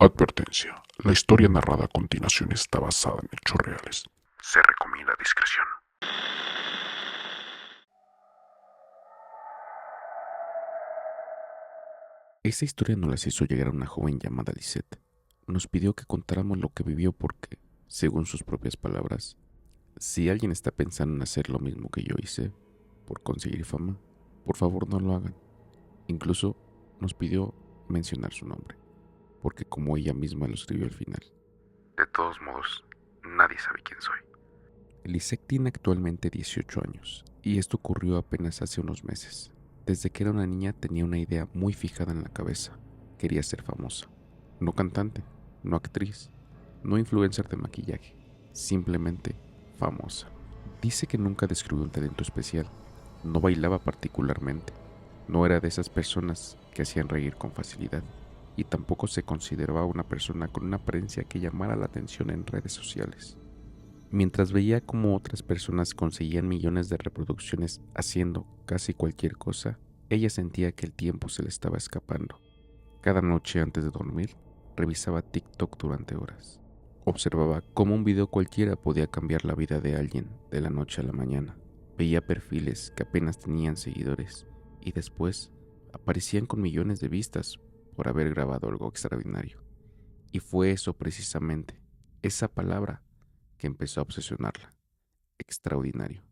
Advertencia. La historia narrada a continuación está basada en hechos reales. Se recomienda discreción. Esa historia nos las hizo llegar a una joven llamada Lisette. Nos pidió que contáramos lo que vivió porque, según sus propias palabras, si alguien está pensando en hacer lo mismo que yo hice por conseguir fama, por favor no lo hagan. Incluso nos pidió mencionar su nombre, porque como ella misma lo escribió al final. De todos modos, nadie sabe quién soy. Lisette tiene actualmente 18 años y esto ocurrió apenas hace unos meses. Desde que era una niña tenía una idea muy fijada en la cabeza. Quería ser famosa. No cantante, no actriz, no influencer de maquillaje, simplemente famosa. Dice que nunca descubrió un talento especial. No bailaba particularmente. No era de esas personas que hacían reír con facilidad. Y tampoco se consideraba una persona con una apariencia que llamara la atención en redes sociales. Mientras veía cómo otras personas conseguían millones de reproducciones haciendo casi cualquier cosa, ella sentía que el tiempo se le estaba escapando. Cada noche antes de dormir, revisaba TikTok durante horas. Observaba cómo un video cualquiera podía cambiar la vida de alguien de la noche a la mañana. Veía perfiles que apenas tenían seguidores y después aparecían con millones de vistas por haber grabado algo extraordinario. Y fue eso precisamente, esa palabra que empezó a obsesionarla, extraordinario,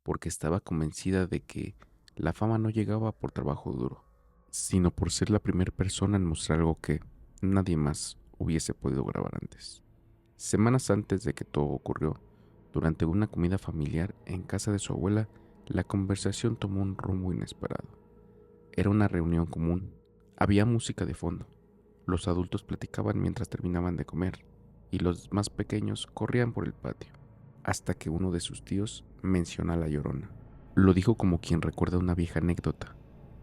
porque estaba convencida de que la fama no llegaba por trabajo duro, sino por ser la primera persona en mostrar algo que nadie más hubiese podido grabar antes. Semanas antes de que todo ocurrió, durante una comida familiar en casa de su abuela, la conversación tomó un rumbo inesperado. Era una reunión común, había música de fondo, los adultos platicaban mientras terminaban de comer y los más pequeños corrían por el patio, hasta que uno de sus tíos menciona a la Llorona. Lo dijo como quien recuerda una vieja anécdota,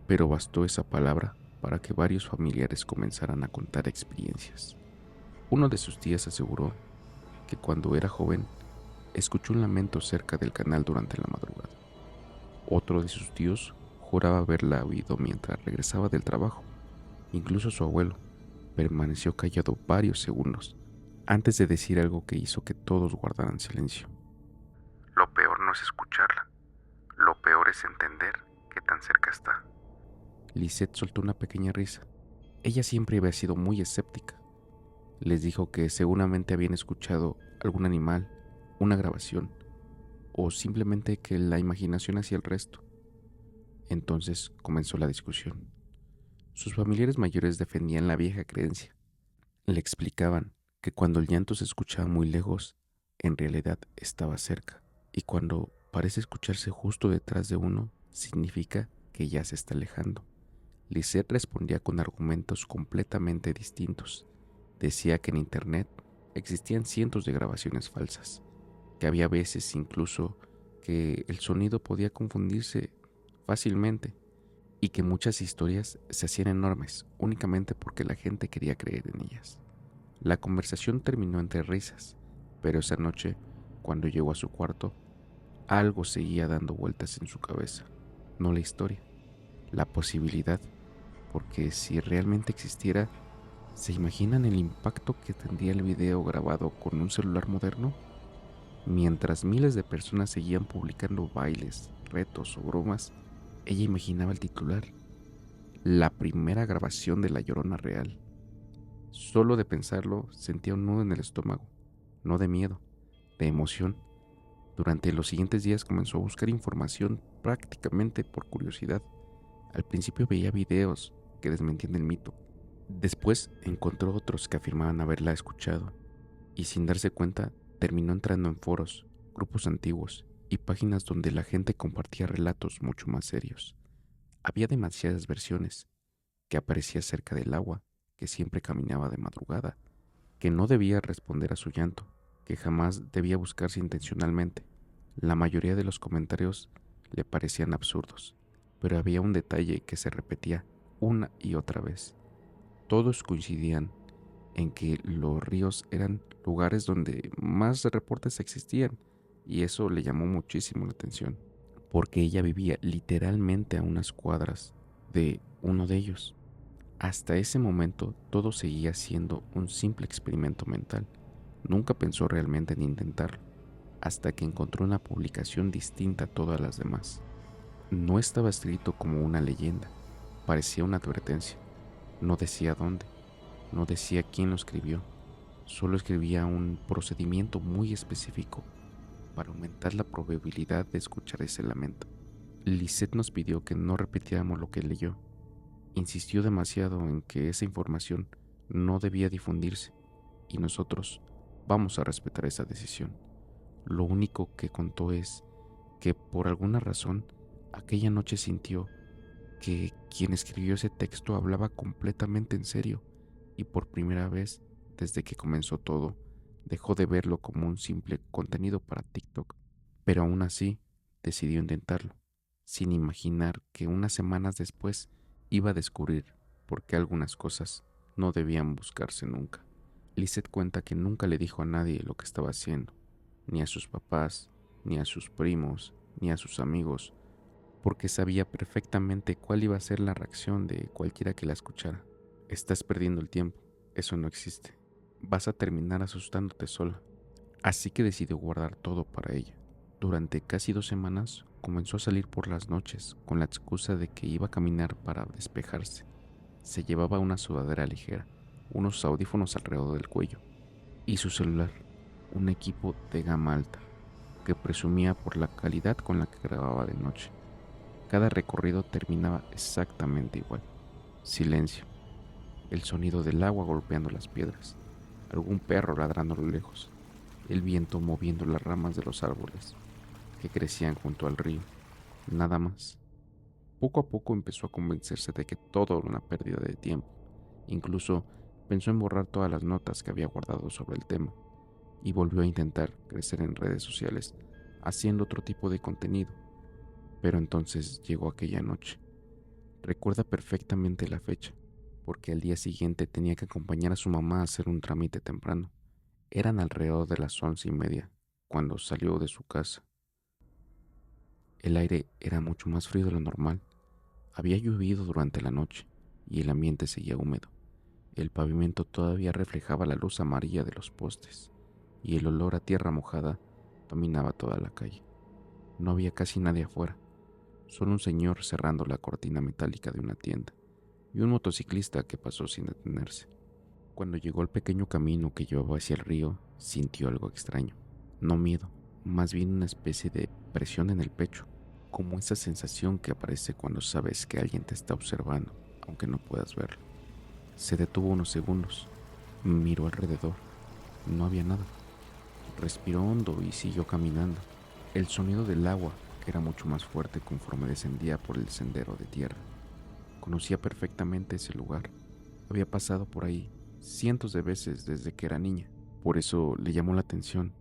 pero bastó esa palabra para que varios familiares comenzaran a contar experiencias. Uno de sus tías aseguró que cuando era joven escuchó un lamento cerca del canal durante la madrugada. Otro de sus tíos juraba haberla oído mientras regresaba del trabajo. Incluso su abuelo permaneció callado varios segundos antes de decir algo que hizo que todos guardaran silencio. Lo peor no es escucharla. Lo peor es entender qué tan cerca está. Lisette soltó una pequeña risa. Ella siempre había sido muy escéptica. Les dijo que seguramente habían escuchado algún animal, una grabación, o simplemente que la imaginación hacía el resto. Entonces comenzó la discusión. Sus familiares mayores defendían la vieja creencia. Le explicaban que cuando el llanto se escuchaba muy lejos, en realidad estaba cerca, y cuando parece escucharse justo detrás de uno, significa que ya se está alejando. Lisette respondía con argumentos completamente distintos. Decía que en internet existían cientos de grabaciones falsas, que había veces incluso que el sonido podía confundirse fácilmente y que muchas historias se hacían enormes únicamente porque la gente quería creer en ellas. La conversación terminó entre risas, pero esa noche, cuando llegó a su cuarto, algo seguía dando vueltas en su cabeza. No la historia, la posibilidad, porque si realmente existiera, ¿se imaginan el impacto que tendría el video grabado con un celular moderno? Mientras miles de personas seguían publicando bailes, retos o bromas, ella imaginaba el titular: la primera grabación de La Llorona real. Solo de pensarlo sentía un nudo en el estómago, no de miedo, de emoción. Durante los siguientes días comenzó a buscar información prácticamente por curiosidad. Al principio veía videos que desmentían el mito. Después encontró otros que afirmaban haberla escuchado y sin darse cuenta terminó entrando en foros, grupos antiguos y páginas donde la gente compartía relatos mucho más serios. Había demasiadas versiones: que aparecía cerca del agua, que siempre caminaba de madrugada, que no debía responder a su llanto, que jamás debía buscarse intencionalmente. La mayoría de los comentarios le parecían absurdos, pero había un detalle que se repetía una y otra vez. Todos coincidían en que los ríos eran lugares donde más reportes existían, y eso le llamó muchísimo la atención, porque ella vivía literalmente a unas cuadras de uno de ellos. Hasta ese momento todo seguía siendo un simple experimento mental. Nunca pensó realmente en intentarlo, hasta que encontró una publicación distinta a todas las demás. No estaba escrito como una leyenda, parecía una advertencia. No decía dónde, no decía quién lo escribió, solo escribía un procedimiento muy específico para aumentar la probabilidad de escuchar ese lamento. Lisette nos pidió que no repitiéramos lo que leyó. Insistió demasiado en que esa información no debía difundirse y nosotros vamos a respetar esa decisión. Lo único que contó es que por alguna razón aquella noche sintió que quien escribió ese texto hablaba completamente en serio y por primera vez desde que comenzó todo dejó de verlo como un simple contenido para TikTok, pero aún así decidió intentarlo, sin imaginar que unas semanas después iba a descubrir por qué algunas cosas no debían buscarse nunca. Lisette cuenta que nunca le dijo a nadie lo que estaba haciendo, ni a sus papás, ni a sus primos, ni a sus amigos, porque sabía perfectamente cuál iba a ser la reacción de cualquiera que la escuchara. Estás perdiendo el tiempo, eso no existe. Vas a terminar asustándote sola. Así que decidió guardar todo para ella. Durante casi 2 semanas comenzó a salir por las noches con la excusa de que iba a caminar para despejarse. Se llevaba una sudadera ligera, unos audífonos alrededor del cuello y su celular, un equipo de gama alta que presumía por la calidad con la que grababa de noche. Cada recorrido terminaba exactamente igual. Silencio, el sonido del agua golpeando las piedras, algún perro ladrando a lo lejos, el viento moviendo las ramas de los árboles que crecían junto al río. Nada más. Poco a poco empezó a convencerse de que todo era una pérdida de tiempo. Incluso pensó en borrar todas las notas que había guardado sobre el tema y volvió a intentar crecer en redes sociales haciendo otro tipo de contenido. Pero entonces llegó aquella noche. Recuerda perfectamente la fecha, porque al día siguiente tenía que acompañar a su mamá a hacer un trámite temprano. Eran alrededor de las 11:30 cuando salió de su casa. El aire era mucho más frío de lo normal. Había llovido durante la noche y el ambiente seguía húmedo. El pavimento todavía reflejaba la luz amarilla de los postes y el olor a tierra mojada dominaba toda la calle. No había casi nadie afuera, solo un señor cerrando la cortina metálica de una tienda y un motociclista que pasó sin detenerse. Cuando llegó al pequeño camino que llevaba hacia el río, sintió algo extraño. No miedo, más bien una especie de presión en el pecho, como esa sensación que aparece cuando sabes que alguien te está observando, aunque no puedas verlo. Se detuvo unos segundos, miró alrededor, no había nada. Respiró hondo y siguió caminando. El sonido del agua, que era mucho más fuerte conforme descendía por el sendero de tierra. Conocía perfectamente ese lugar. Había pasado por ahí cientos de veces desde que era niña. Por eso le llamó la atención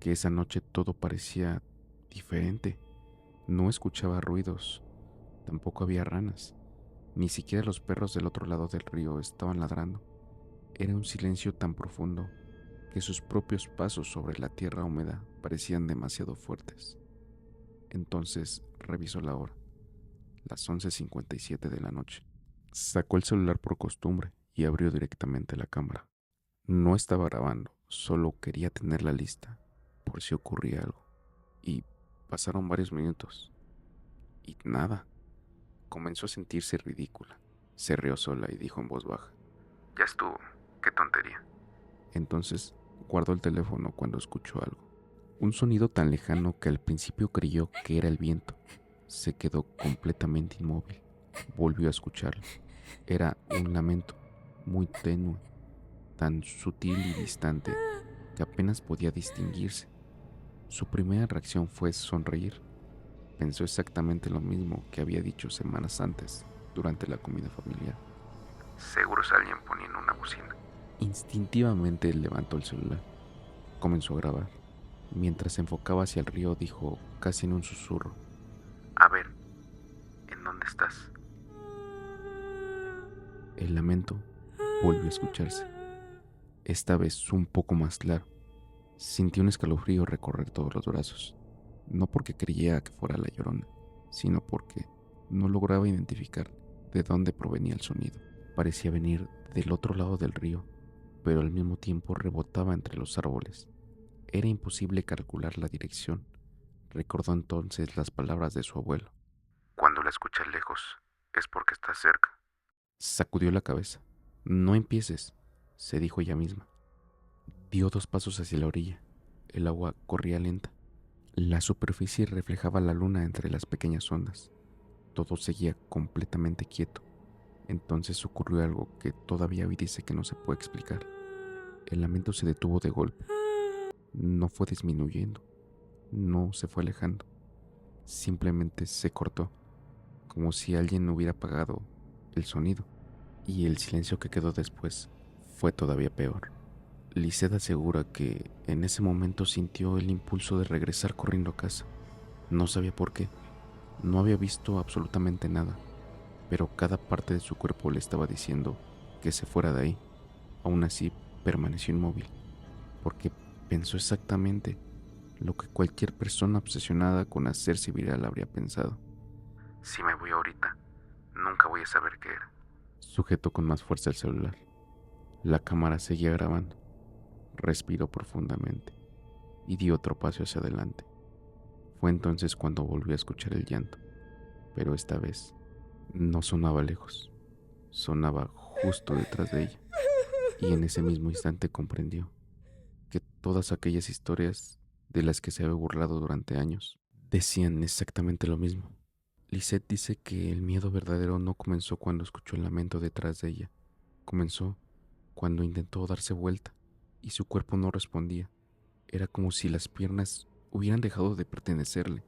que esa noche todo parecía diferente. No escuchaba ruidos, tampoco había ranas, ni siquiera los perros del otro lado del río estaban ladrando. Era un silencio tan profundo que sus propios pasos sobre la tierra húmeda parecían demasiado fuertes. Entonces revisó la hora, las 11:57 de la noche. Sacó el celular por costumbre y abrió directamente la cámara. No estaba grabando, solo quería tenerla lista por si ocurría algo. Y pasaron varios minutos y nada. Comenzó a sentirse ridícula. Se rió sola y dijo en voz baja: Ya estuvo, qué tontería. Entonces guardó el teléfono cuando escuchó algo. Un sonido tan lejano que al principio creyó que era el viento. Se quedó completamente inmóvil. Volvió a escucharlo. Era un lamento, muy tenue, tan sutil y distante que apenas podía distinguirse. Su primera reacción fue sonreír. Pensó exactamente lo mismo que había dicho semanas antes, durante la comida familiar. Seguro es alguien poniendo una bocina. Instintivamente levantó el celular. Comenzó a grabar. Mientras se enfocaba hacia el río, dijo casi en un susurro: A ver, ¿en dónde estás? El lamento volvió a escucharse, esta vez un poco más claro. Sintió un escalofrío recorrer todos los brazos, no porque creyera que fuera la Llorona, sino porque no lograba identificar de dónde provenía el sonido. Parecía venir del otro lado del río, pero al mismo tiempo rebotaba entre los árboles. Era imposible calcular la dirección. Recordó entonces las palabras de su abuelo. Cuando la escuchas lejos, es porque estás cerca. Sacudió la cabeza. No empieces, se dijo ella misma. Dio 2 pasos hacia la orilla. El agua corría lenta. La superficie reflejaba la luna entre las pequeñas ondas. Todo seguía completamente quieto. Entonces ocurrió algo que todavía hoy dice que no se puede explicar. El lamento se detuvo de golpe. No fue disminuyendo. No se fue alejando. Simplemente se cortó, como si alguien hubiera apagado el sonido. Y el silencio que quedó después fue todavía peor. Lisette asegura que en ese momento sintió el impulso de regresar corriendo a casa. No sabía por qué. No había visto absolutamente nada, pero cada parte de su cuerpo le estaba diciendo que se fuera de ahí. Aún así, permaneció inmóvil, porque pensó exactamente lo que cualquier persona obsesionada con hacerse viral habría pensado. Si me voy ahorita, nunca voy a saber qué era. Sujetó con más fuerza el celular. La cámara seguía grabando. Respiró profundamente y dio otro paso hacia adelante. Fue entonces cuando volvió a escuchar el llanto, pero esta vez no sonaba lejos, sonaba justo detrás de ella. Y en ese mismo instante comprendió que todas aquellas historias de las que se había burlado durante años decían exactamente lo mismo. Lisette dice que el miedo verdadero no comenzó cuando escuchó el lamento detrás de ella. Comenzó cuando intentó darse vuelta y su cuerpo no respondía. Era como si las piernas hubieran dejado de pertenecerle.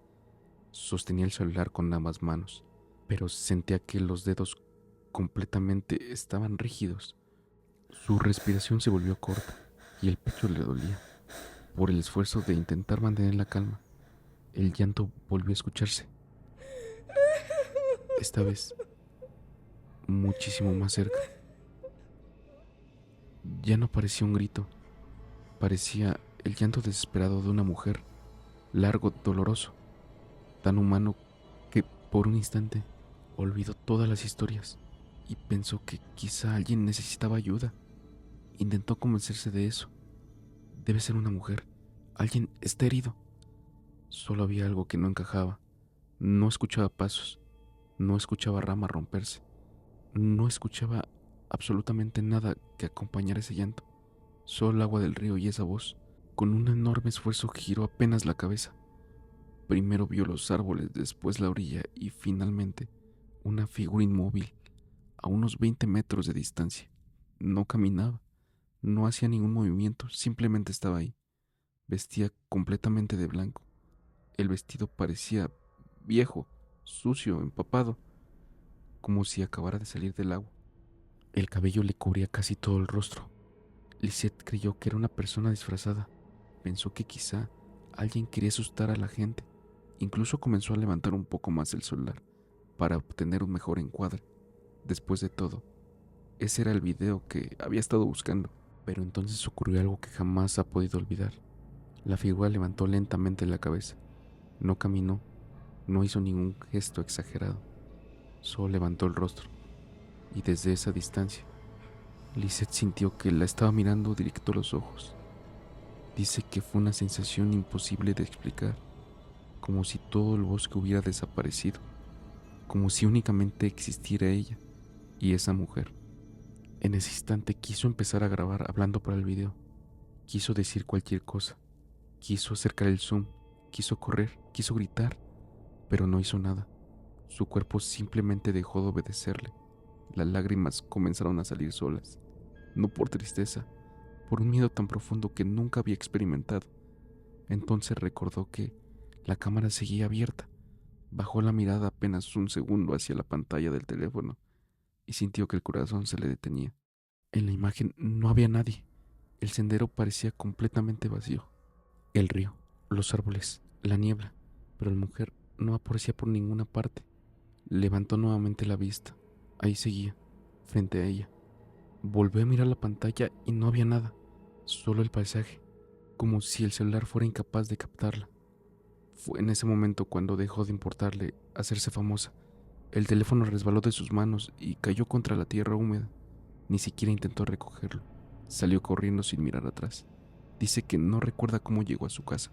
Sostenía el celular con ambas manos, pero sentía que los dedos completamente estaban rígidos. Su respiración se volvió corta y el pecho le dolía. Por el esfuerzo de intentar mantener la calma, el llanto volvió a escucharse. Esta vez, muchísimo más cerca. Ya no parecía un grito, parecía el llanto desesperado de una mujer, largo, doloroso, tan humano que por un instante olvidó todas las historias y pensó que quizá alguien necesitaba ayuda. Intentó convencerse de eso. Debe ser una mujer. Alguien está herido. Solo había algo que no encajaba. No escuchaba pasos. No escuchaba ramas romperse. No escuchaba absolutamente nada que acompañara ese llanto. Solo el agua del río y esa voz. Con un enorme esfuerzo giró apenas la cabeza. Primero vio los árboles, después la orilla y finalmente una figura inmóvil a unos 20 metros de distancia. No caminaba, no hacía ningún movimiento, simplemente estaba ahí. Vestía completamente de blanco. El vestido parecía viejo, sucio, empapado, como si acabara de salir del agua. El cabello le cubría casi todo el rostro. Lisette creyó que era una persona disfrazada. Pensó que quizá alguien quería asustar a la gente. Incluso comenzó a levantar un poco más el celular para obtener un mejor encuadre. Después de todo, ese era el video que había estado buscando. Pero entonces ocurrió algo que jamás ha podido olvidar. La figura levantó lentamente la cabeza. No caminó, no hizo ningún gesto exagerado. Solo levantó el rostro. Y desde esa distancia, Lisette sintió que la estaba mirando directo a los ojos. Dice que fue una sensación imposible de explicar, como si todo el bosque hubiera desaparecido, como si únicamente existiera ella y esa mujer. En ese instante quiso empezar a grabar hablando para el video. Quiso decir cualquier cosa. Quiso acercar el zoom, quiso correr, quiso gritar, pero no hizo nada. Su cuerpo simplemente dejó de obedecerle. Las lágrimas comenzaron a salir solas, no por tristeza, por un miedo tan profundo que nunca había experimentado. Entonces recordó que la cámara seguía abierta. Bajó la mirada apenas un segundo hacia la pantalla del teléfono y sintió que el corazón se le detenía. En la imagen no había nadie. El sendero parecía completamente vacío. El río, los árboles, la niebla, pero la mujer no aparecía por ninguna parte. Levantó nuevamente la vista. Ahí seguía, frente a ella. Volvió a mirar la pantalla y no había nada, solo el paisaje, como si el celular fuera incapaz de captarla. Fue en ese momento cuando dejó de importarle hacerse famosa El teléfono resbaló de sus manos y cayó contra la tierra húmeda. Ni siquiera intentó recogerlo. Salió corriendo sin mirar atrás. Dice que no recuerda cómo llegó a su casa.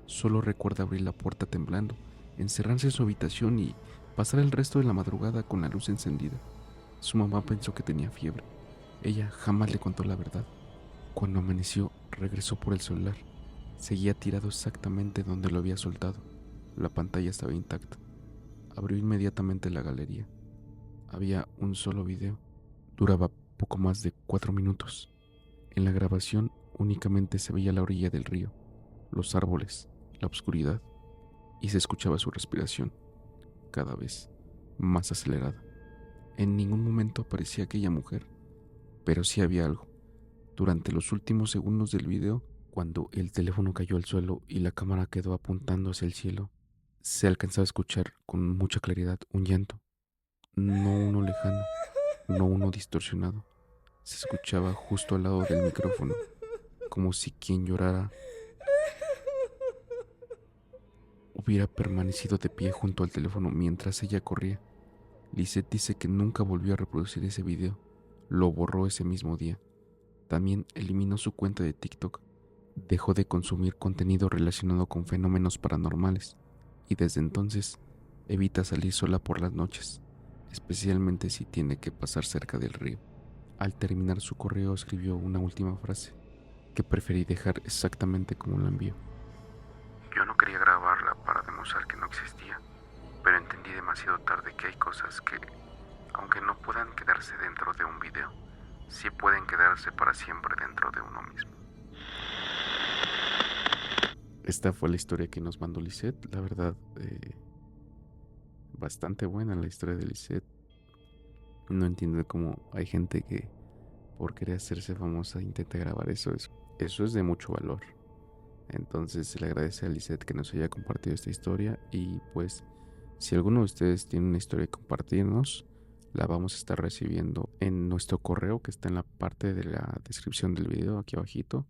Solo recuerda abrir la puerta temblando, encerrarse en su habitación y pasar el resto de la madrugada con la luz encendida. Su mamá pensó que tenía fiebre. Ella jamás le contó la verdad. Cuando amaneció, regresó por el celular. Seguía tirado exactamente donde lo había soltado. La pantalla estaba intacta. Abrió inmediatamente la galería. Había un solo video. Duraba poco más de 4 minutos. En la grabación únicamente se veía la orilla del río, los árboles, la oscuridad, y se escuchaba su respiración, cada vez más acelerada. En ningún momento aparecía aquella mujer, pero sí había algo. Durante los últimos segundos del video, cuando el teléfono cayó al suelo y la cámara quedó apuntando hacia el cielo, se alcanzaba a escuchar con mucha claridad un llanto, no uno lejano, no uno distorsionado. Se escuchaba justo al lado del micrófono, como si quien llorara hubiera permanecido de pie junto al teléfono mientras ella corría. Lisette dice que nunca volvió a reproducir ese video, lo borró ese mismo día. También eliminó su cuenta de TikTok, dejó de consumir contenido relacionado con fenómenos paranormales y desde entonces evita salir sola por las noches, especialmente si tiene que pasar cerca del río. Al terminar su correo escribió una última frase que preferí dejar exactamente como la envió. Yo no quería grabarla para demostrar que no existía, pero entendí demasiado tarde que hay cosas que, aunque no puedan quedarse dentro de un video, sí pueden quedarse para siempre dentro de uno mismo. Esta fue la historia que nos mandó Lisette. La verdad, bastante buena la historia de Lisette. No entiendo cómo hay gente que por querer hacerse famosa intenta grabar eso. Eso es de mucho valor. Entonces se le agradece a Lisette que nos haya compartido esta historia. Y pues, si alguno de ustedes tiene una historia que compartirnos, la vamos a estar recibiendo en nuestro correo que está en la parte de la descripción del video aquí abajito.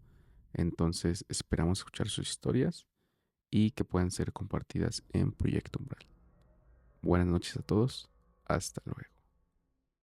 Entonces esperamos escuchar sus historias y que puedan ser compartidas en Proyecto Umbral. Buenas noches a todos, hasta luego.